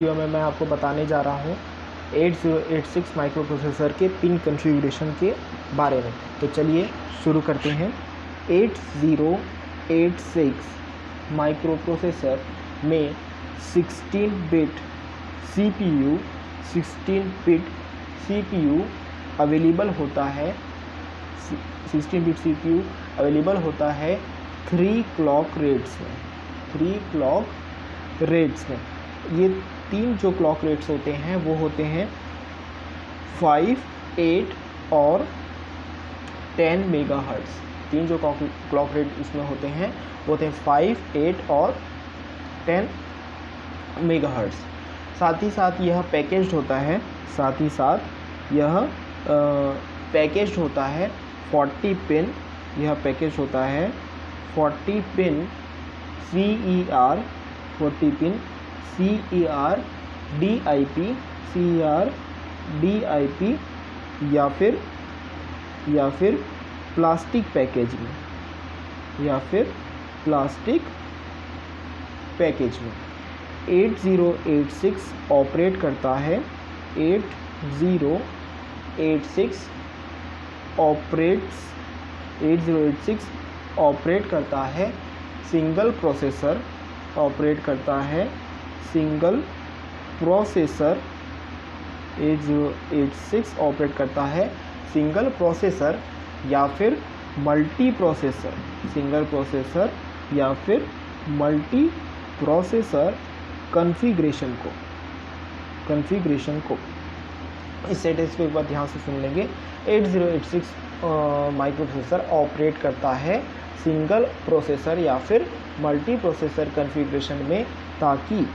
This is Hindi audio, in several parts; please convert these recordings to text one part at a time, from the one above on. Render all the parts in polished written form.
वीडियो में मैं आपको बताने जा रहा हूँ 8086 माइक्रो प्रोसेसर के पिन कॉन्फ़िगरेशन के बारे में। तो चलिए शुरू करते हैं। 8086 माइक्रो प्रोसेसर में 16 बिट CPU अवेलेबल होता है। 16 बिट CPU अवेलेबल होता है 3 क्लॉक रेट्स में। ये 3 जो क्लॉक रेट्स होते हैं वो होते हैं 5, 8 और 10 मेगाहर्ट्ज़। 3 जो क्लॉक रेट इसमें होते हैं वो होते हैं 5, 8 और 10 मेगाहर्ट्ज़। साथ ही साथ यह पैकेज्ड होता है 40 पिन। यह पैकेज होता है 40 पिन CER DIP या फिर प्लास्टिक पैकेज में 8086 ऑपरेट करता है 8086 ऑपरेट करता है सिंगल प्रोसेसर 8086 ऑपरेट करता है सिंगल प्रोसेसर या फिर मल्टी प्रोसेसर कॉन्फ़िगरेशन को। इस सेंटेंस को एक बार ध्यान से सुन लेंगे। 8086 माइक्रो प्रोसेसर ऑपरेट करता है सिंगल प्रोसेसर या फिर मल्टी प्रोसेसर कॉन्फ़िगरेशन में ताकि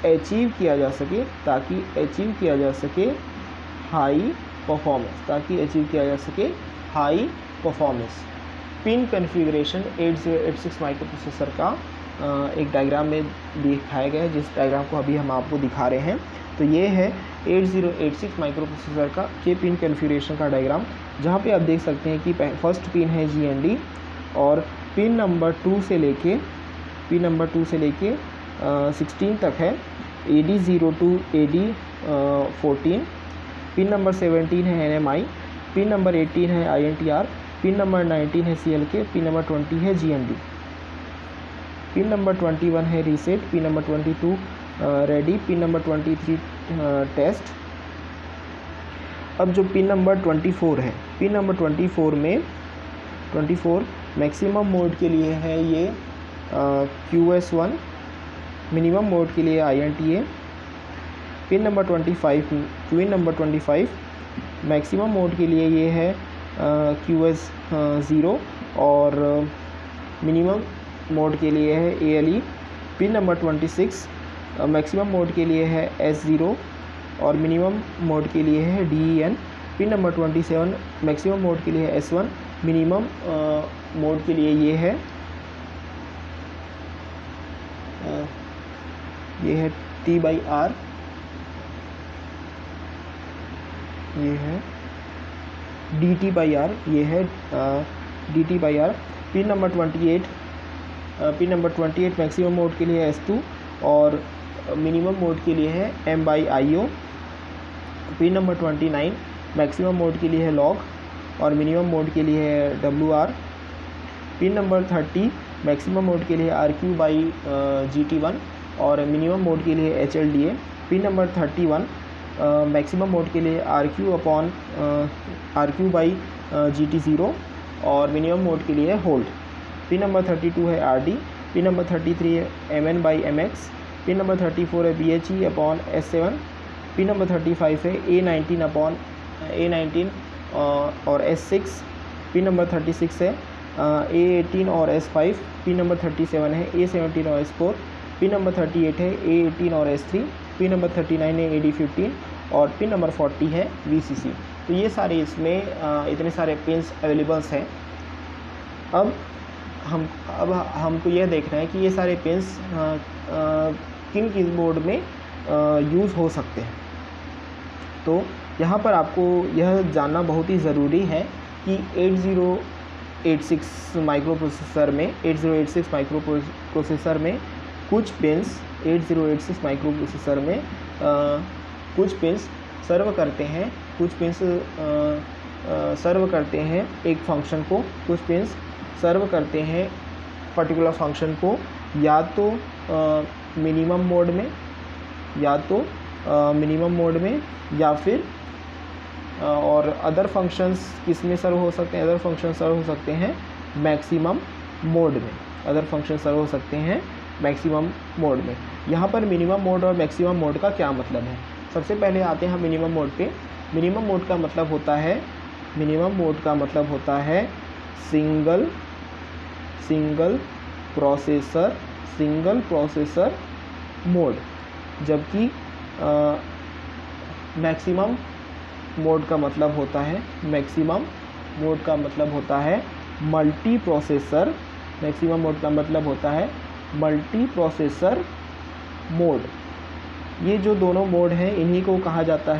अचीव किया जा सके high performance. Pin configuration 8086 micro processor का एक डायग्राम में दिखाया गया है, जिस डायग्राम को अभी हम आपको दिखा रहे हैं। तो ये है 8086 माइक्रो प्रोसेसर का के पिन कॉन्फ़िगरेशन का डायग्राम, जहाँ पे आप देख सकते हैं कि फर्स्ट पिन है GND और पिन नंबर 2 से लेके 16 तक है AD0 to AD14। Pin number 17 है NMI, पिन नंबर 18 है INTR, पिन नंबर 19 है CLK, पिन नंबर 20 है GND, पिन नंबर 21 है reset, pin number 22 ready, pin number 23 test. अब जो पिन नंबर 24 है, पिन नंबर 24 मैक्सिमम मोड के लिए है ये QS1, मिनिमम मोड के लिए INTA। Pin number 25 maximum mode के लिए ये है QS0 और मिनिमम मोड के लिए है ALE। Pin number 26 maximum mode के लिए है S0 और मिनिमम मोड के लिए है DEN। Pin number 27 maximum mode के लिए है S1, मिनिमम मोड के लिए ये है T/R, ये है DT/R, ये है DT/R। Pin number 28 maximum mode के लिए S2 और मिनिमम मोड के लिए है M/IO। Pin number 29 maximum mode के लिए है लॉग और मिनिमम मोड के लिए है WR। Pin number 30 maximum mode के लिए RQ/GT1 और मिनिमम मोड के लिए HLDA। Pin number 31 maximum mode के लिए RQ/GT0 और मिनिमम मोड के लिए होल्ड। पिन नंबर 32 है RD। पिन नंबर 33 है MN/MX। पिन नंबर 34 है BHE/S7। पिन नंबर 35 है A19 और S6। पिन नंबर 36 है A18 और S5। पिन नंबर 37 है A17 और S4। पिन नंबर 38 है A18 और S3। पिन नंबर 39 है AD15 और पिन नंबर 40 है VCC। तो ये सारे इसमें इतने सारे पिन्स अवेलेबल्स हैं। अब हमको यह देखना है कि ये सारे पिन्स किन कीबोर्ड में यूज़ हो सकते हैं। तो यहाँ पर आपको यह जानना बहुत ही ज़रूरी है कि 8086 माइक्रो प्रोसेसर में कुछ पिन्स 8086 माइक्रो प्रोसेसर में कुछ पिन्स सर्व करते हैं, सर्व करते हैं एक फंक्शन को, कुछ पिन्स सर्व करते हैं पर्टिकुलर फंक्शन को, या तो मिनिमम मोड में, या फिर और अदर फंक्शंस किस में सर्व हो सकते हैं, अदर फंक्शन सर्व हो सकते हैं मैक्सिमम मोड में, अदर फंक्शन सर्व हो सकते हैं मैक्सिमम मोड में। यहाँ पर मिनिमम मोड और मैक्सिमम मोड का क्या मतलब है? सबसे पहले आते हैं हम मिनिमम मोड पे। मिनिमम मोड का मतलब होता है, सिंगल प्रोसेसर मोड, जबकि मैक्सिमम मोड का मतलब होता है मल्टी प्रोसेसर, मैक्सिमम मोड का मतलब होता है मल्टी प्रोसेसर मोड। ये जो दोनों मोड हैं इनको कहा जाता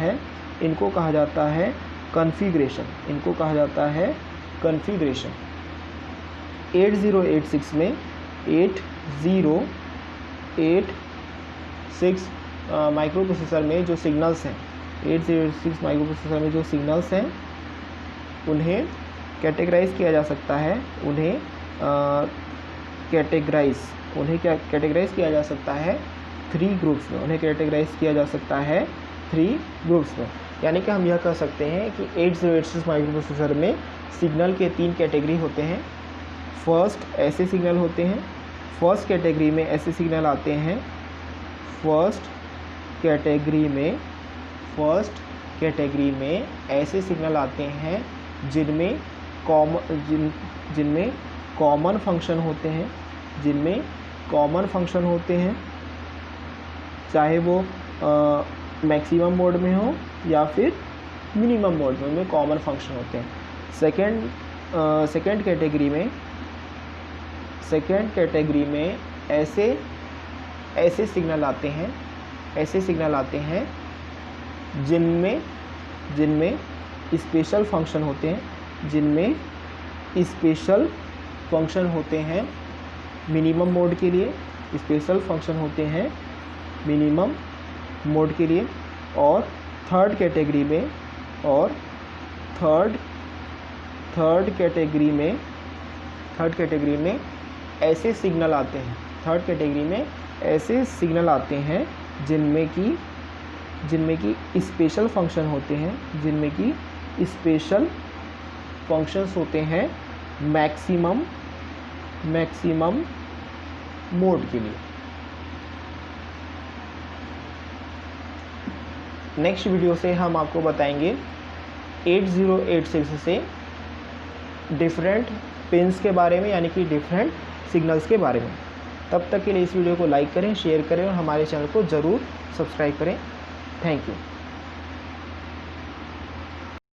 है कॉन्फ़िगरेशन, 8086 में 8086 माइक्रो प्रोसेसर में जो सिग्नल्स हैं, 8086 माइक्रो प्रोसेसर में जो सिग्नल्स हैं उन्हें कैटेगराइज किया जा सकता है, कैटेगराइज किया जा सकता है 3 ग्रुप्स में, यानी कि हम यह कह सकते हैं कि 8086 माइक्रो प्रोसेसर में सिग्नल के 3 कैटेगरी होते हैं। फर्स्ट ऐसे सिग्नल होते हैं, फर्स्ट कैटेगरी में ऐसे सिग्नल आते हैं, फर्स्ट कैटेगरी में ऐसे सिग्नल आते हैं जिनमें कॉमन फंक्शन होते हैं, चाहे वो मैक्सिमम मोड में हो या फिर मिनिमम मोड में, उनमें कॉमन फंक्शन होते हैं। सेकेंड कैटेगरी में ऐसे सिग्नल आते हैं जिनमें स्पेशल फंक्शन होते हैं, मिनिमम मोड के लिए स्पेशल फंक्शन होते हैं मिनिमम मोड के लिए। और थर्ड कैटेगरी में ऐसे सिग्नल आते हैं, जिनमें कि स्पेशल फंक्शन होते हैं, फंक्शंस होते हैं मैक्सिमम मोड के लिए। नेक्स्ट वीडियो से हम आपको बताएंगे 8086 से डिफरेंट पिन्स के बारे में, यानी कि डिफरेंट सिग्नल्स के बारे में। तब तक के लिए इस वीडियो को लाइक करें, शेयर करें और हमारे चैनल को ज़रूर सब्सक्राइब करें। Thank you.